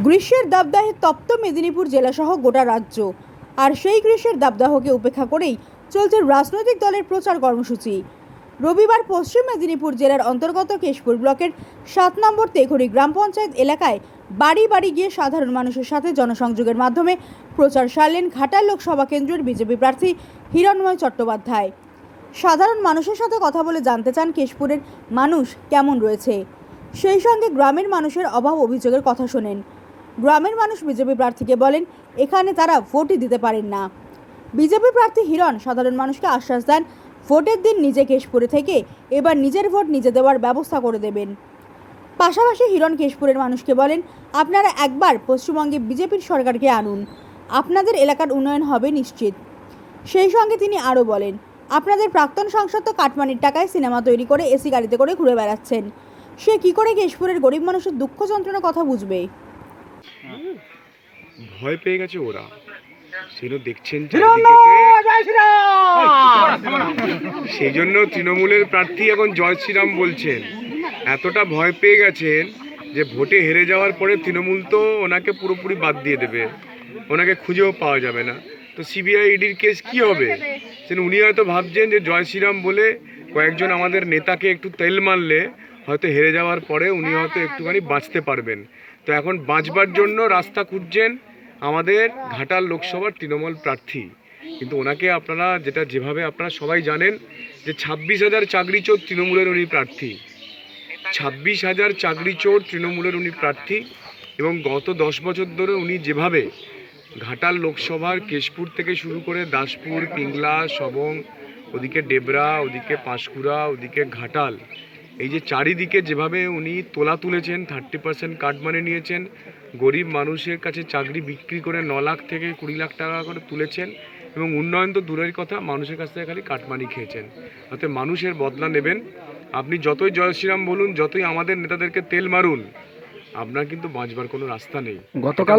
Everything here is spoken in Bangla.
গ্রীষ্মের দাবদাহে তপ্ত মেদিনীপুর জেলাসহ গোটা রাজ্য। আর সেই গ্রীষ্মের দাবদাহকে উপেক্ষা করেই চলছে রাজনৈতিক দলের প্রচার কর্মসূচি। রবিবার পশ্চিম মেদিনীপুর জেলার অন্তর্গত কেশপুর ব্লকের 7 নম্বর তেঘরি গ্রাম পঞ্চায়েত এলাকায় বাড়ি বাড়ি গিয়ে সাধারণ মানুষের সাথে জনসংযোগের মাধ্যমে প্রচার সারলেন ঘাটাল লোকসভা কেন্দ্রের বিজেপি প্রার্থী হিরণময় চট্টোপাধ্যায়। সাধারণ মানুষের সাথে কথা বলে জানতে চান কেশপুরের মানুষ কেমন রয়েছে, সেই সঙ্গে গ্রামের মানুষের অভাব অভিযোগের কথা শোনেন। গ্রামের মানুষ বিজেপি প্রার্থীকে বলেন এখানে তারা ভোটই দিতে পারেন না। বিজেপি প্রার্থী হিরণ সাধারণ মানুষকে আশ্বাস দেন ভোটের দিন নিজে কেশপুরে থেকে এবার নিজের ভোট নিজে দেওয়ার ব্যবস্থা করে দেবেন। পাশাপাশি হিরণ কেশপুরের মানুষকে বলেন আপনারা একবার পশ্চিমবঙ্গে বিজেপির সরকারকে আনুন, আপনাদের এলাকার উন্নয়ন হবে নিশ্চিত। সেই সঙ্গে তিনি আরও বলেন আপনাদের প্রাক্তন সাংসদ তো কাটমানির টাকায় সিনেমা তৈরি করে এসি গাড়িতে করে ঘুরে বেড়াচ্ছেন, সে কি করে কেশপুরের গরিব মানুষের দুঃখ যন্ত্রণার কথা বুঝবে। ভয় পেয়ে গেছে ওরা, সেটা দেখছেন সেই জন্য তৃণমূলের প্রার্থী এখন জয় শ্রীরাম বলছেন। এতটা ভয় পেয়ে গেছেন যে ভোটে হেরে যাওয়ার পরে তৃণমূল তো ওনাকে পুরোপুরি বাদ দিয়ে দেবে, ওনাকে খুঁজেও পাওয়া যাবে না। তো সিবিআই ইডির কেস কি হবে, সেটা উনি হয়তো ভাবছেন যে জয় শ্রীরাম বলে কয়েকজন আমাদের নেতাকে একটু তেল মারলে হয়তো হেরে যাওয়ার পরে উনি হয়তো একটুখানি বাঁচতে পারবেন। তো এখন বাঁচবার জন্য রাস্তা খুঁজছেন আমাদের ঘাটাল লোকসভার তৃণমূল প্রার্থী। কিন্তু ওনাকে আপনারা যেভাবে আপনারা সবাই জানেন যে 26,000 চাকরি চোর তৃণমূলের উনি প্রার্থী, 26,000 চাকরি চোর তৃণমূলের উনি প্রার্থী। এবং গত 10 বছর ধরে উনি যেভাবে ঘাটাল লোকসভার কেশপুর থেকে শুরু করে দাসপুর, পিংলা, সবং, ওদিকে ডেবরা, ওদিকে পাঁশকুড়া, ওদিকে ঘাটাল, এই যে চারিদিকে যেভাবে উনি তোলা তুলেছেন, 30% কাটমানি নিয়েছেন, গরিব মানুষের কাছে চাকরি বিক্রি করে 9 লাখ থেকে 20 লাখ টাকা করে তুলেছেন, এবং উন্নয়ন তো দূরের কথা, মানুষের কাছ থেকে খালি কাটমানি খেয়েছেন। অর্থাৎ মানুষের বদলা নেবেন। আপনি যতই জয় শ্রীরাম বলুন, যতই আমাদের নেতাদেরকে তেল মারুন, আপনার কিন্তু বাঁচবার কোনো রাস্তা নেই। গতকাল